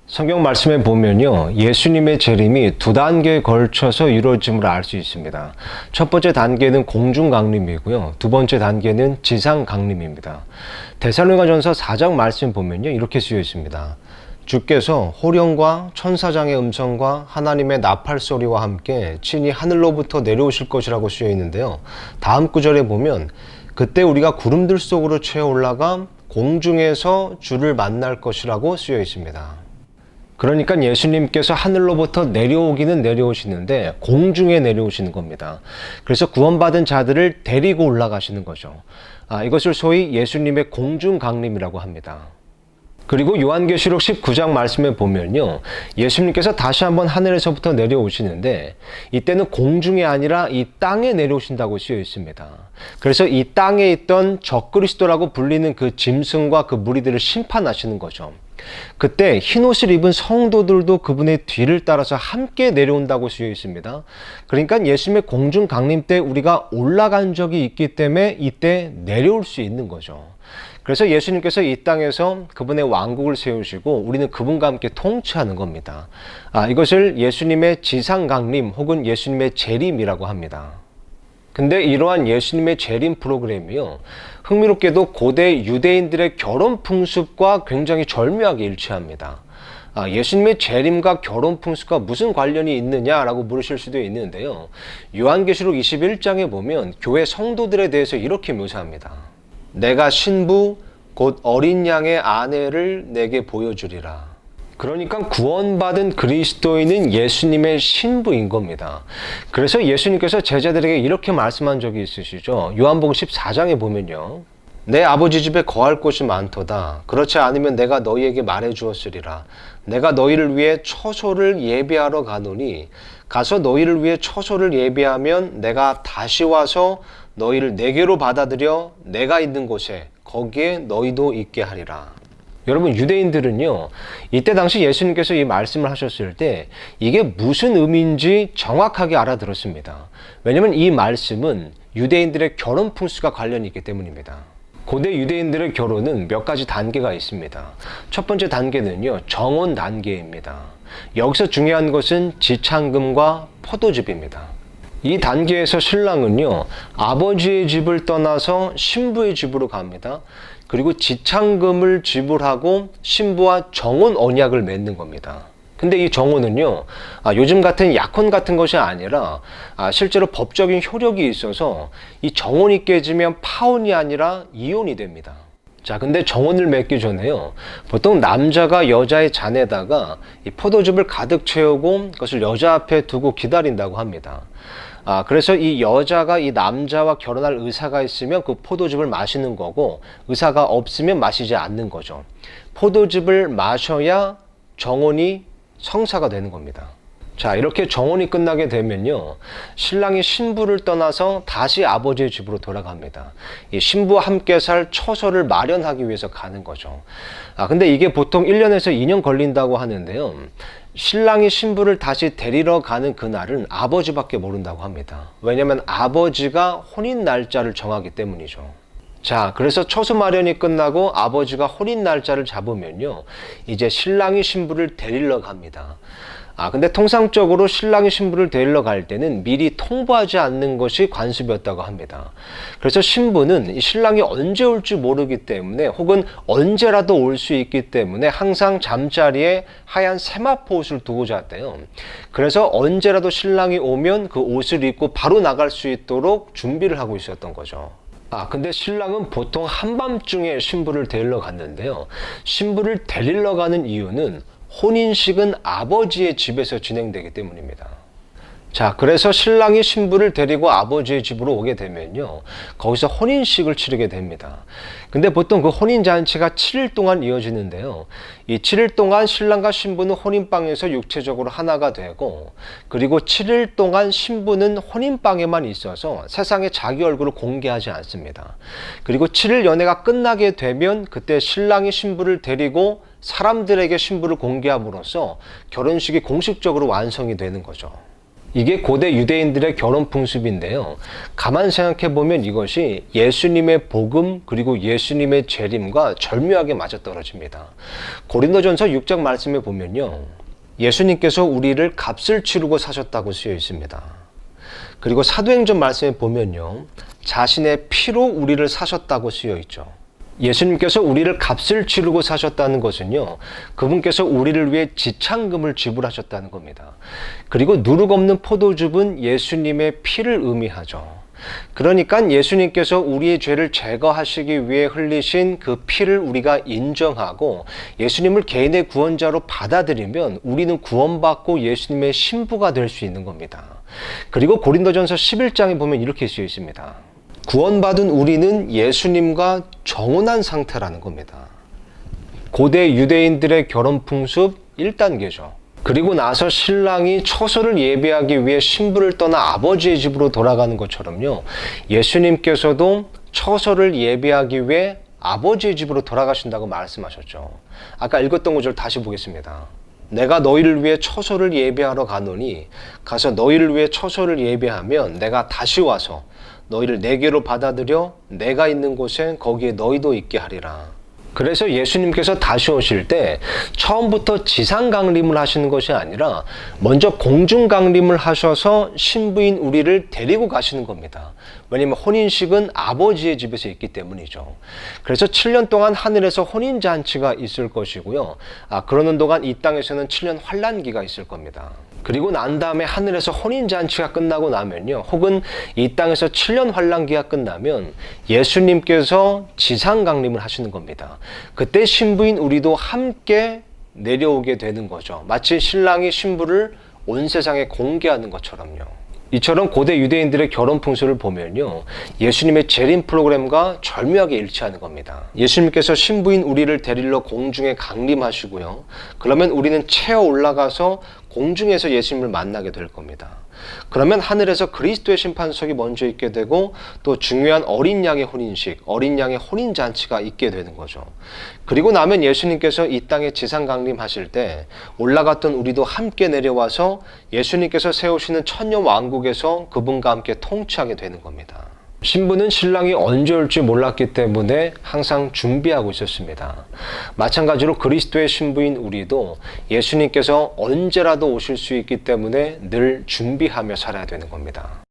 성경 말씀에 보면요, 예수님의 재림이 두 단계에 걸쳐서 이루어짐을 알 수 있습니다. 첫 번째 단계는 공중 강림이고요. 두 번째 단계는 지상 강림입니다. 데살로니가전서 4장 말씀 보면요, 이렇게 쓰여 있습니다. 주께서 호령과 천사장의 음성과 하나님의 나팔 소리와 함께 친히 하늘로부터 내려오실 것이라고 쓰여 있는데요. 다음 구절에 보면 그때 우리가 구름들 속으로 채어 올라가 공중에서 주를 만날 것이라고 쓰여 있습니다. 그러니까 예수님께서 하늘로부터 내려오기는 내려오시는데 공중에 내려오시는 겁니다. 그래서 구원받은 자들을 데리고 올라가시는 거죠. 이것을 소위 예수님의 공중 강림이라고 합니다. 그리고 요한계시록 19장 말씀에 보면요, 예수님께서 다시 한번 하늘에서부터 내려오시는데 이때는 공중이 아니라 이 땅에 내려오신다고 쓰여 있습니다. 그래서 이 땅에 있던 적그리스도라고 불리는 그 짐승과 그 무리들을 심판하시는 거죠. 그때 흰옷을 입은 성도들도 그분의 뒤를 따라서 함께 내려온다고 쓰여 있습니다. 그러니까 예수님의 공중 강림 때 우리가 올라간 적이 있기 때문에 이때 내려올 수 있는 거죠. 그래서 예수님께서 이 땅에서 그분의 왕국을 세우시고 우리는 그분과 함께 통치하는 겁니다. 이것을 예수님의 지상 강림 혹은 예수님의 재림이라고 합니다. 근데 이러한 예수님의 재림 프로그램이요, 흥미롭게도 고대 유대인들의 결혼 풍습과 굉장히 절묘하게 일치합니다. 예수님의 재림과 결혼 풍습과 무슨 관련이 있느냐라고 물으실 수도 있는데요. 요한계시록 21장에 보면 교회 성도들에 대해서 이렇게 묘사합니다. 내가 신부 곧 어린 양의 아내를 내게 보여주리라. 그러니까 구원받은 그리스도인은 예수님의 신부인 겁니다. 그래서 예수님께서 제자들에게 이렇게 말씀한 적이 있으시죠. 요한복음 14장에 보면요, 내 아버지 집에 거할 곳이 많도다. 그렇지 않으면 내가 너희에게 말해 주었으리라. 내가 너희를 위해 처소를 예비하러 가노니 가서 너희를 위해 처소를 예비하면 내가 다시 와서 너희를 내게로 받아들여 내가 있는 곳에 거기에 너희도 있게 하리라. 여러분, 유대인들은요, 이때 당시 예수님께서 이 말씀을 하셨을 때 이게 무슨 의미인지 정확하게 알아들었습니다. 왜냐하면 이 말씀은 유대인들의 결혼 풍습과 관련이 있기 때문입니다. 고대 유대인들의 결혼은 몇 가지 단계가 있습니다. 첫 번째 단계는요, 정혼 단계입니다. 여기서 중요한 것은 지창금과 포도즙입니다. 이 단계에서 신랑은요, 아버지의 집을 떠나서 신부의 집으로 갑니다. 그리고 지창금을 지불하고 신부와 정혼 언약을 맺는 겁니다. 근데 이 정혼은요, 요즘 같은 약혼 같은 것이 아니라 실제로 법적인 효력이 있어서 이 정혼이 깨지면 파혼이 아니라 이혼이 됩니다. 자, 근데 정혼을 맺기 전에요, 보통 남자가 여자의 잔에다가 이 포도즙을 가득 채우고 그것을 여자 앞에 두고 기다린다고 합니다. 그래서 이 여자가 이 남자와 결혼할 의사가 있으면 그 포도즙을 마시는 거고, 의사가 없으면 마시지 않는 거죠. 포도즙을 마셔야 정혼이 성사가 되는 겁니다. 자, 이렇게 정혼이 끝나게 되면요, 신랑이 신부를 떠나서 다시 아버지의 집으로 돌아갑니다. 이 신부와 함께 살 처소를 마련하기 위해서 가는 거죠. 근데 이게 보통 1년에서 2년 걸린다고 하는데요, 신랑이 신부를 다시 데리러 가는 그날은 아버지밖에 모른다고 합니다. 왜냐하면 아버지가 혼인 날짜를 정하기 때문이죠. 자, 그래서 처소 마련이 끝나고 아버지가 혼인 날짜를 잡으면요, 이제 신랑이 신부를 데리러 갑니다. 근데 통상적으로 신랑이 신부를 데리러 갈 때는 미리 통보하지 않는 것이 관습이었다고 합니다. 그래서 신부는 신랑이 언제 올지 모르기 때문에, 혹은 언제라도 올 수 있기 때문에 항상 잠자리에 하얀 세마포 옷을 두고 잤대요. 그래서 언제라도 신랑이 오면 그 옷을 입고 바로 나갈 수 있도록 준비를 하고 있었던 거죠. 근데 신랑은 보통 한밤중에 신부를 데리러 갔는데요, 신부를 데리러 가는 이유는 혼인식은 아버지의 집에서 진행되기 때문입니다. 자, 그래서 신랑이 신부를 데리고 아버지의 집으로 오게 되면요, 거기서 혼인식을 치르게 됩니다. 근데 보통 그 혼인잔치가 7일 동안 이어지는데요, 이 7일 동안 신랑과 신부는 혼인방에서 육체적으로 하나가 되고, 그리고 7일 동안 신부는 혼인방에만 있어서 세상에 자기 얼굴을 공개하지 않습니다. 그리고 7일 연애가 끝나게 되면 그때 신랑이 신부를 데리고 사람들에게 신부를 공개함으로써 결혼식이 공식적으로 완성이 되는 거죠. 이게 고대 유대인들의 결혼 풍습인데요. 가만 생각해 보면 이것이 예수님의 복음 그리고 예수님의 재림과 절묘하게 맞아떨어집니다. 고린도전서 6장 말씀에 보면요. 예수님께서 우리를 값을 치르고 사셨다고 쓰여 있습니다. 그리고 사도행전 말씀에 보면요. 자신의 피로 우리를 사셨다고 쓰여 있죠. 예수님께서 우리를 값을 치르고 사셨다는 것은요. 그분께서 우리를 위해 지참금을 지불하셨다는 겁니다. 그리고 누룩 없는 포도즙은 예수님의 피를 의미하죠. 그러니까 예수님께서 우리의 죄를 제거하시기 위해 흘리신 그 피를 우리가 인정하고 예수님을 개인의 구원자로 받아들이면 우리는 구원받고 예수님의 신부가 될 수 있는 겁니다. 그리고 고린도전서 11장에 보면 이렇게 쓰여 있습니다. 구원받은 우리는 예수님과 정혼한 상태라는 겁니다. 고대 유대인들의 결혼 풍습 1단계죠. 그리고 나서 신랑이 처소를 예비하기 위해 신부를 떠나 아버지의 집으로 돌아가는 것처럼요. 예수님께서도 처소를 예비하기 위해 아버지의 집으로 돌아가신다고 말씀하셨죠. 아까 읽었던 구절 다시 보겠습니다. 내가 너희를 위해 처소를 예비하러 가노니 가서 너희를 위해 처소를 예비하면 내가 다시 와서 너희를 내게로 받아들여 내가 있는 곳에 거기에 너희도 있게 하리라. 그래서 예수님께서 다시 오실 때 처음부터 지상 강림을 하시는 것이 아니라 먼저 공중 강림을 하셔서 신부인 우리를 데리고 가시는 겁니다. 왜냐하면 혼인식은 아버지의 집에서 있기 때문이죠. 그래서 7년 동안 하늘에서 혼인잔치가 있을 것이고요. 그러는 동안 이 땅에서는 7년 환란기가 있을 겁니다. 그리고 난 다음에 하늘에서 혼인잔치가 끝나고 나면요. 혹은 이 땅에서 7년 환란기가 끝나면 예수님께서 지상 강림을 하시는 겁니다. 그때 신부인 우리도 함께 내려오게 되는 거죠. 마치 신랑이 신부를 온 세상에 공개하는 것처럼요. 이처럼 고대 유대인들의 결혼 풍습을 보면요. 예수님의 재림 프로그램과 절묘하게 일치하는 겁니다. 예수님께서 신부인 우리를 데리러 공중에 강림하시고요. 그러면 우리는 채어 올라가서 공중에서 예수님을 만나게 될 겁니다. 그러면 하늘에서 그리스도의 심판석이 먼저 있게 되고 또 중요한 어린 양의 혼인식, 어린 양의 혼인잔치가 있게 되는 거죠. 그리고 나면 예수님께서 이 땅에 지상 강림하실 때 올라갔던 우리도 함께 내려와서 예수님께서 세우시는 천년 왕국에서 그분과 함께 통치하게 되는 겁니다. 신부는 신랑이 언제 올지 몰랐기 때문에 항상 준비하고 있었습니다. 마찬가지로 그리스도의 신부인 우리도 예수님께서 언제라도 오실 수 있기 때문에 늘 준비하며 살아야 되는 겁니다.